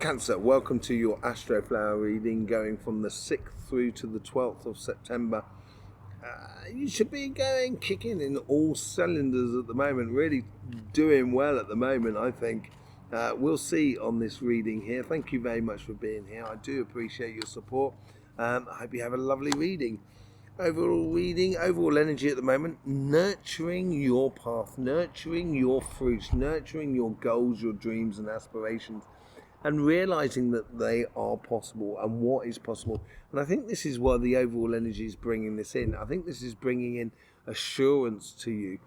Cancer, welcome to your Astroflower reading going from the 6th through to the 12th of September. You should be kicking in all cylinders at the moment, really doing well at the moment, I think. We'll see on this reading here. Thank you very much for being here. I do appreciate your support. I hope you have a lovely reading. Overall energy at the moment, nurturing your path, nurturing your fruits, nurturing your goals, your dreams and aspirations, and realizing that they are possible and what is possible. And I think this is why the overall energy is bringing this in. I think this is bringing in assurance to you,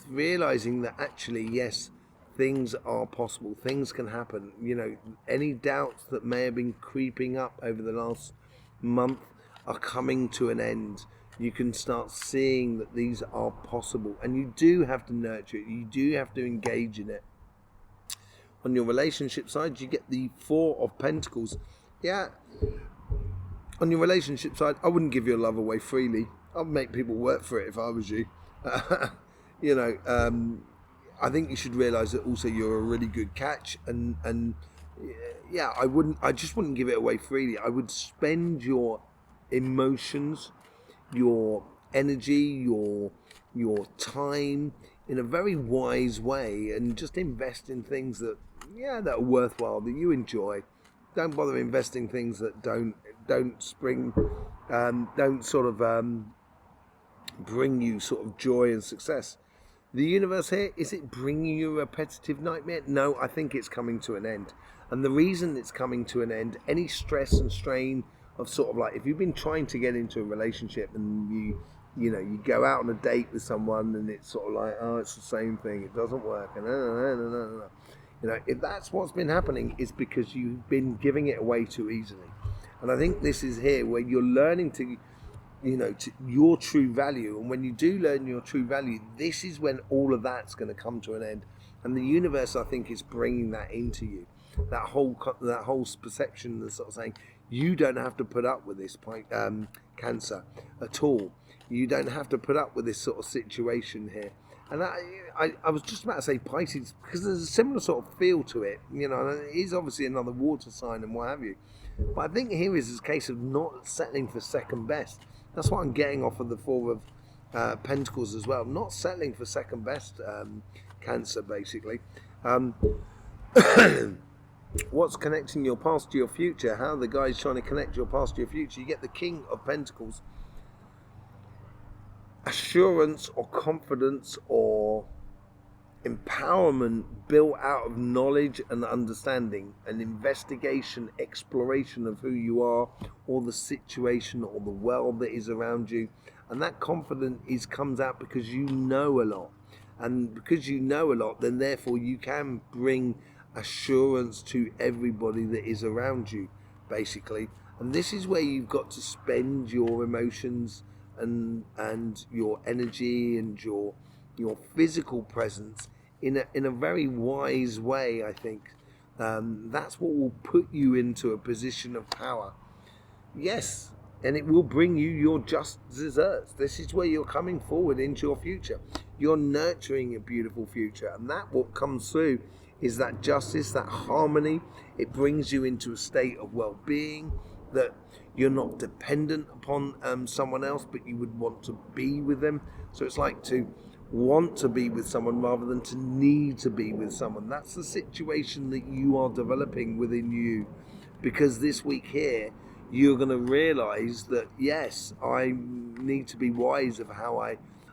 realizing that actually, yes, things are possible, things can happen. You know, any doubts that may have been creeping up over the last month are coming to an end. You can start seeing that these are possible, and you do have to nurture it, you do have to engage in it. On your relationship side, you get the Four of Pentacles. Yeah, on your relationship side, I wouldn't give your love away freely. I'd make people work for it if I was you. You know, I think you should realise that also you're a really good catch, and yeah, I just wouldn't give it away freely. I would spend your emotions, your energy, your time in a very wise way, and just invest in things that are worthwhile, that you enjoy. Don't bother investing things that don't bring you sort of joy and success. The universe here, is it bringing you a repetitive nightmare? No, I think it's coming to an end. And the reason it's coming to an end, any stress and strain of sort of like, if you've been trying to get into a relationship and you go out on a date with someone and it's sort of like, oh, it's the same thing, it doesn't work, and no. You know, if that's what's been happening, it's because you've been giving it away too easily. And I think this is here where you're learning to, to your true value. And when you do learn your true value, this is when all of that's going to come to an end. And the universe, I think, is bringing that into you. That whole perception that's sort of saying, you don't have to put up with this, Cancer, at all. You don't have to put up with this sort of situation here. And I was just about to say Pisces, because there's a similar sort of feel to it. You know, it is obviously another water sign and what have you. But I think here is a case of not settling for second best. That's what I'm getting off of the Four of Pentacles as well. Not settling for second best, Cancer, basically. What's connecting your past to your future? How the guy's trying to connect your past to your future? You get the King of Pentacles. Assurance or confidence or empowerment built out of knowledge and understanding, an investigation, exploration of who you are or the situation or the world that is around you. And that confidence comes out because you know a lot. And because you know a lot, then therefore you can bring assurance to everybody that is around you, basically. And this is where you've got to spend your emotions and your energy and your physical presence in a very wise way, I think. That's what will put you into a position of power. Yes, and it will bring you your just desserts. This is where you're coming forward into your future. You're nurturing a beautiful future, and that what comes through is that justice, that harmony. It brings you into a state of well-being, that you're not dependent upon someone else, but you would want to be with them. So it's like to want to be with someone rather than to need to be with someone. That's the situation that you are developing within you, because this week here you're going to realize that yes, I need to be wise of how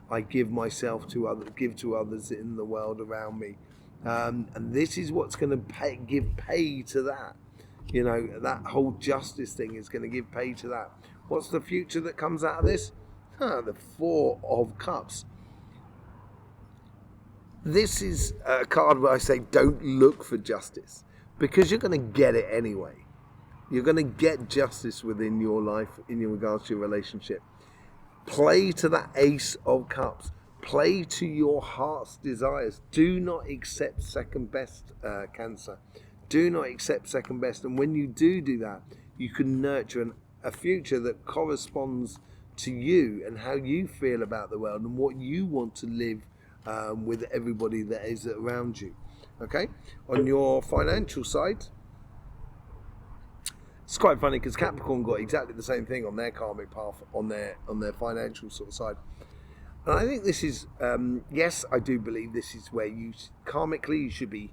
I give myself to others, give to others in the world around me, and this is what's going to give pay to that. You know, that whole justice thing is going to give pay to that. What's the future that comes out of this? The Four of Cups. This is a card where I say don't look for justice, because you're going to get it anyway. You're going to get justice within your life in regards to your relationship. Play to that Ace of Cups. Play to your heart's desires. Do not accept second best, Cancer. Do not accept second best. And when you do that, you can nurture a future that corresponds to you and how you feel about the world and what you want to live with everybody that is around you. Okay? On your financial side, It's quite funny because Capricorn got exactly the same thing on their karmic path, on their financial sort of side. And I think this is, yes, I do believe this is where you karmically you should be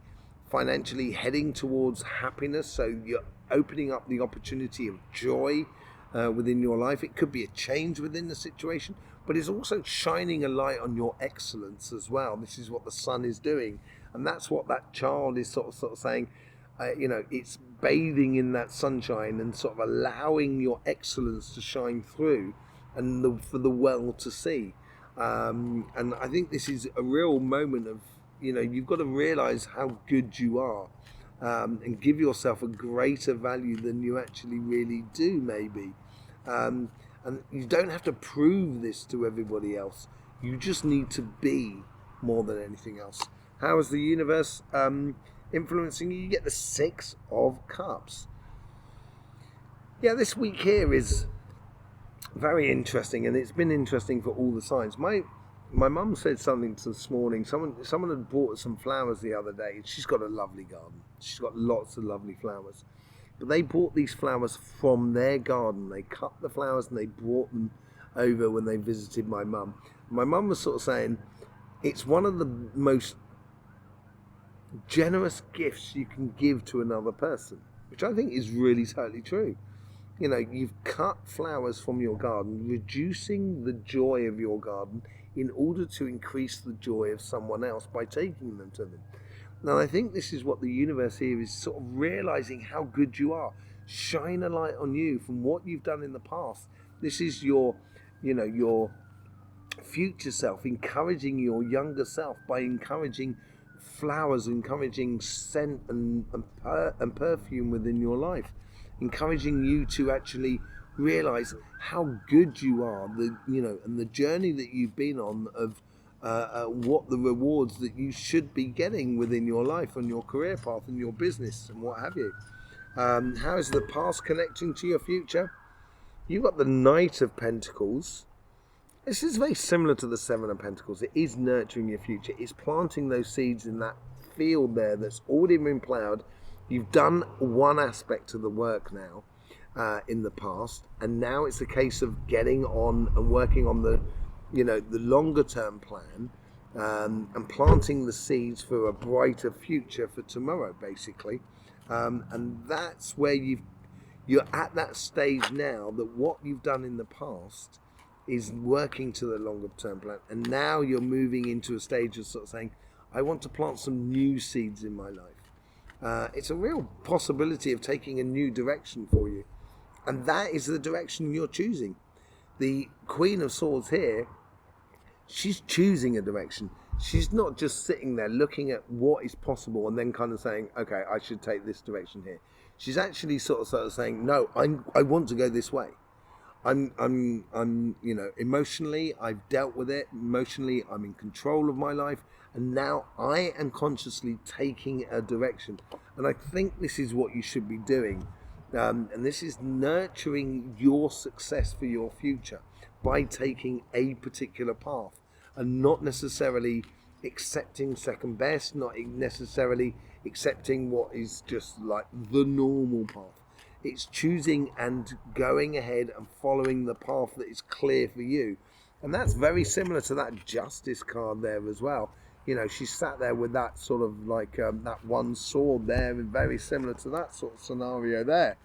financially heading towards happiness. So you're opening up the opportunity of joy within your life. It could be a change within the situation, but it's also shining a light on your excellence as well. This is what the sun is doing, and that's what that child is sort of saying. It's bathing in that sunshine and sort of allowing your excellence to shine through, and for the world to see. And I think this is a real moment of, you've got to realize how good you are, and give yourself a greater value than you actually really do, maybe. And you don't have to prove this to everybody else. You just need to be more than anything else. How is the universe influencing you? You get the 6 of Cups. Yeah, this week here is very interesting, and it's been interesting for all the signs. My mum said something this morning. Someone had bought some flowers the other day. She's got a lovely garden. She's got lots of lovely flowers. But they bought these flowers from their garden. They cut the flowers and they brought them over when they visited my mum. My mum was sort of saying it's one of the most generous gifts you can give to another person, which I think is really totally true. You've cut flowers from your garden, reducing the joy of your garden in order to increase the joy of someone else by taking them to them. Now, I think this is what the universe here is sort of realizing how good you are. Shine a light on you from what you've done in the past. This is your future self, encouraging your younger self by encouraging flowers, encouraging scent and perfume within your life, encouraging you to actually realize how good you are, and the journey that you've been on of what the rewards that you should be getting within your life, on your career path and your business and what have you. How is the past connecting to your future? You've got the Knight of Pentacles. This is very similar to the 7 of Pentacles. It is nurturing your future. It's planting those seeds in that field there that's already been ploughed. You've done one aspect of the work now in the past, and now it's a case of getting on and working on the longer term plan, and planting the seeds for a brighter future for tomorrow, basically. And that's where you're at that stage now, that what you've done in the past is working to the longer term plan, and now you're moving into a stage of sort of saying, I want to plant some new seeds in my life. It's a real possibility of taking a new direction for you, and that is the direction you're choosing. The Queen of Swords here, she's choosing a direction. She's not just sitting there looking at what is possible and then kind of saying, okay, I should take this direction here. She's actually sort of saying, no, I want to go this way. I'm emotionally, I've dealt with it. Emotionally, I'm in control of my life, and now I am consciously taking a direction. And I think this is what you should be doing. And this is nurturing your success for your future by taking a particular path, and not necessarily accepting second best, not necessarily accepting what is just like the normal path. It's choosing and going ahead and following the path that is clear for you. And that's very similar to that Justice card there as well. She sat there with that sort of like that one sword there, and very similar to that sort of scenario there.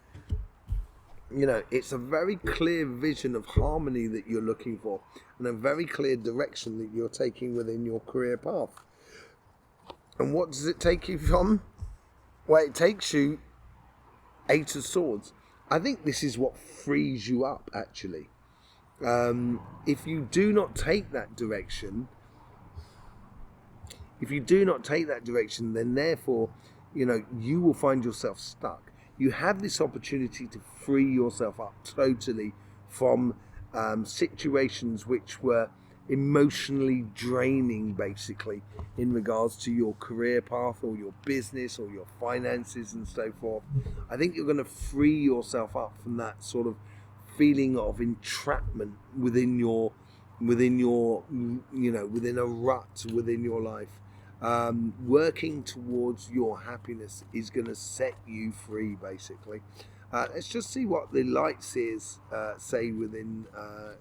It's a very clear vision of harmony that you're looking for, and a very clear direction that you're taking within your career path. And what does it take you from? Well, it takes you 8 of Swords. I think this is what frees you up, actually. If you do not take that direction, then therefore, you will find yourself stuck. You have this opportunity to free yourself up totally from situations which were emotionally draining, basically, in regards to your career path or your business or your finances and so forth. I think you're going to free yourself up from that sort of feeling of entrapment within a rut within your life. Working towards your happiness is going to set you free, basically. Let's just see what the light seers say within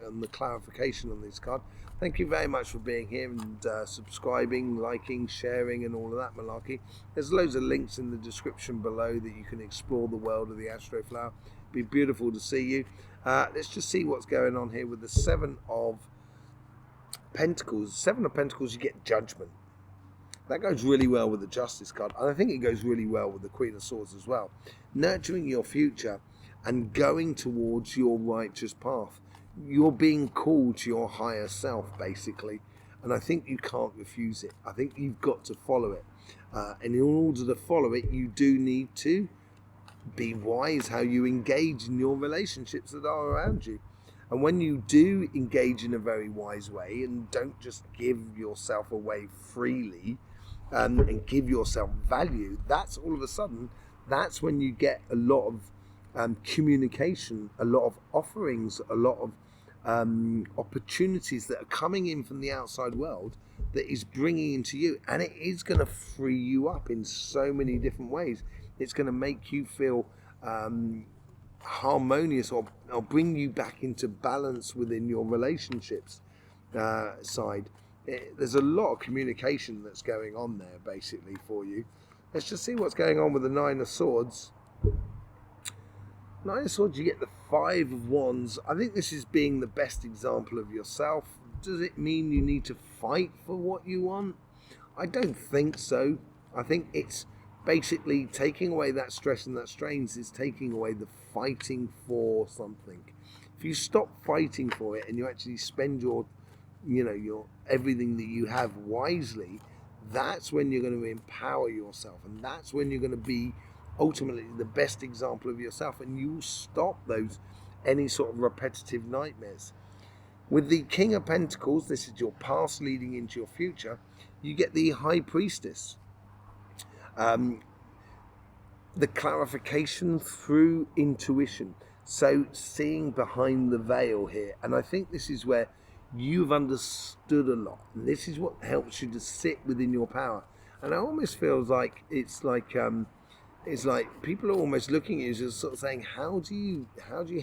on the clarification on this card. Thank you very much for being here and subscribing, liking, sharing and all of that malarkey. There's loads of links in the description below that you can explore the world of the Astroflower. Be beautiful to see you. Let's just see what's going on here with the Seven of Pentacles. Seven of Pentacles, you get judgment. That goes really well with the Justice card. And I think it goes really well with the Queen of Swords as well. Nurturing your future and going towards your righteous path. You're being called to your higher self, basically. And I think you can't refuse it. I think you've got to follow it. And in order to follow it, you do need to be wise how you engage in your relationships that are around you. And when you do engage in a very wise way and don't just give yourself away freely, and give yourself value, that's all of a sudden, that's when you get a lot of communication, a lot of offerings, a lot of opportunities that are coming in from the outside world that is bringing into you, and it is going to free you up in so many different ways. It's going to make you feel harmonious or bring you back into balance within your relationships side. There's a lot of communication that's going on there basically for you. Let's just see what's going on with the Nine of Swords. Nine of Swords, you get the Five of Wands. I think this is being the best example of yourself. Does it mean you need to fight for what you want? I don't think so. I think it's basically taking away that stress and that strains is taking away the fighting for something. If you stop fighting for it and you actually spend your everything that you have wisely, that's when you're going to empower yourself, and that's when you're going to be ultimately the best example of yourself, and you will stop any sort of repetitive nightmares. With the King of Pentacles, this is your past leading into your future. You get the High Priestess. The clarification through intuition. So seeing behind the veil here. And I think this is where you've understood a lot. And this is what helps you to sit within your power. And it almost feels like it's like people are almost looking at you just sort of saying, how do you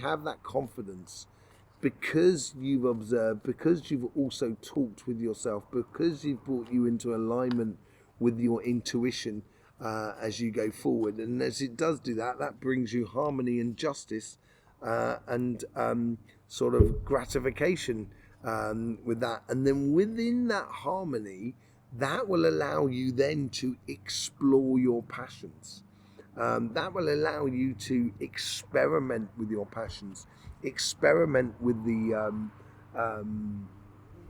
have that confidence? Because you've observed, because you've also talked with yourself, because you've brought you into alignment with your intuition as you go forward. And as it does do that, that brings you harmony and justice and sort of gratification with that. And then within that harmony, that will allow you then to explore your passions. That will allow you to experiment with your passions, experiment with the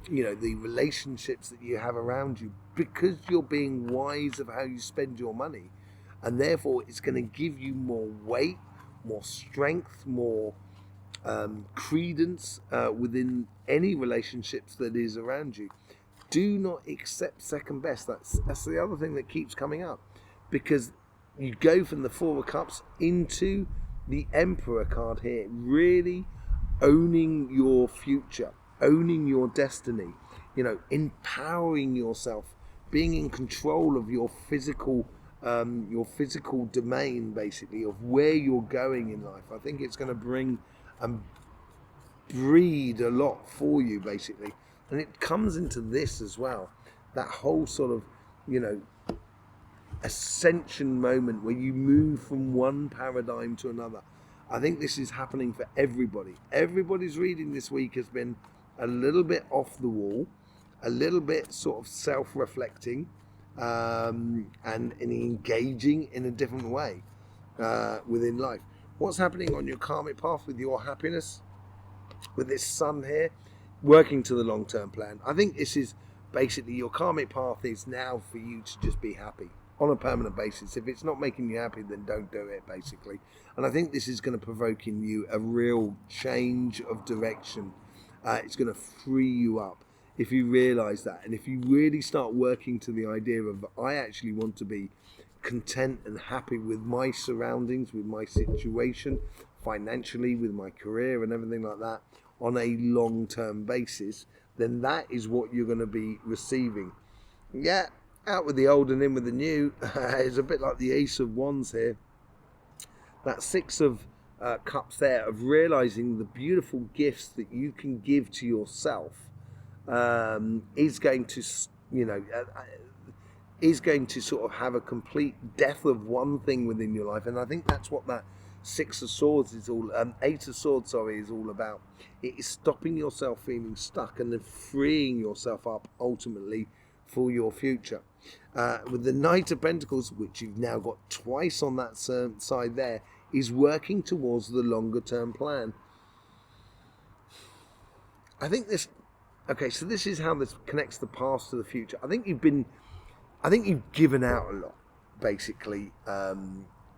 the relationships that you have around you, because you're being wise of how you spend your money, and therefore it's going to give you more weight, more strength, more credence within any relationships that is around you. Do not accept second best. That's the other thing that keeps coming up, because you go from the Four of Cups into the Emperor card here, really owning your future, owning your destiny, empowering yourself, being in control of your physical domain, basically, of where you're going in life. I think it's going to bring and breed a lot for you, basically. And it comes into this as well, that whole sort of, ascension moment where you move from one paradigm to another. I think this is happening for everybody. Everybody's reading this week has been a little bit off the wall, a little bit sort of self-reflecting, and engaging in a different way within life. What's happening on your karmic path with your happiness, with this Sun here, working to the long-term plan? I think this is basically your karmic path is now for you to just be happy on a permanent basis. If it's not making you happy, then don't do it, basically. And I think this is going to provoke in you a real change of direction. It's going to free you up if you realize that, and if you really start working to the idea of, I actually want to be content and happy with my surroundings, with my situation, financially, with my career and everything like that on a long-term basis, then that is what you're going to be receiving. Yeah, out with the old and in with the new. It's a bit like the Ace of Wands here. That Six of cups there, of realizing the beautiful gifts that you can give to yourself, is going to, is going to sort of have a complete death of one thing within your life. And I think that's what that Eight of Swords, is all about. It is stopping yourself feeling stuck and then freeing yourself up ultimately for your future. With the Knight of Pentacles, which you've now got twice on that side there, is working towards the longer term plan. I think this, okay, so this is how this connects the past to the future. I think you've given out a lot, basically,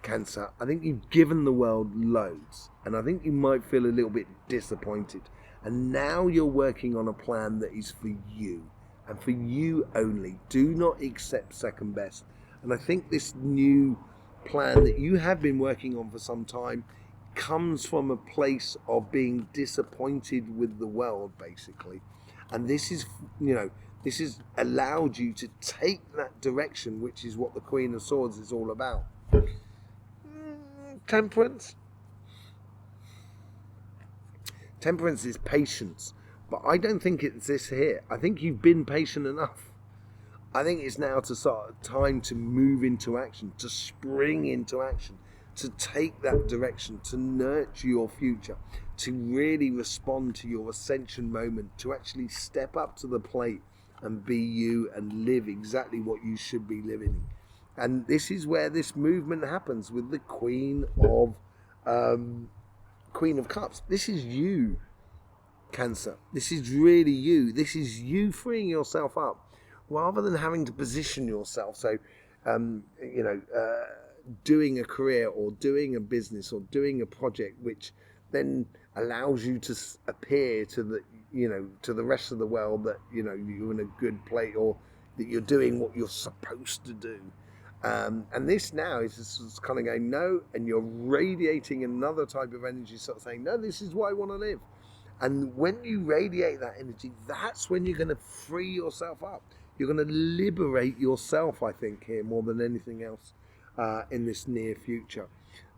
Cancer. I think you've given the world loads, and I think you might feel a little bit disappointed. And now you're working on a plan that is for you, and for you only. Do not accept second best. And I think this new plan that you have been working on for some time comes from a place of being disappointed with the world, basically. And this is, this has allowed you to take that direction, which is what the Queen of Swords is all about. Temperance. Temperance is patience, but I don't think it's this here. I think you've been patient enough. I think it's now time to move into action, to spring into action, to take that direction, to nurture your future, to really respond to your ascension moment, to actually step up to the plate and be you and live exactly what you should be living. And this is where this movement happens with the Queen of Cups. This is you, Cancer. This is really you. This is you freeing yourself up, rather than having to position yourself. So, doing a career or doing a business or doing a project which then allows you to appear to the rest of the world that you're in a good place, or that you're doing what you're supposed to do. And this now is just kind of going, no, and you're radiating another type of energy, sort of saying, no, this is what I want to live. And when you radiate that energy, that's when you're going to free yourself up. You're going to liberate yourself, I think, here more than anything else in this near future.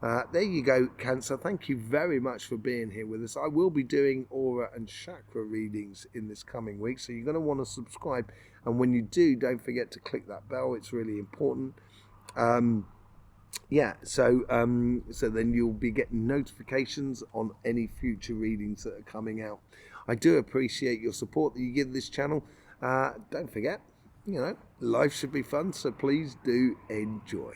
There you go, Cancer. Thank you very much for being here with us. I will be doing aura and chakra readings in this coming week, so you're going to want to subscribe. And when you do, don't forget to click that bell. It's really important. So then you'll be getting notifications on any future readings that are coming out. I do appreciate your support that you give this channel. Don't forget, life should be fun, so please do enjoy.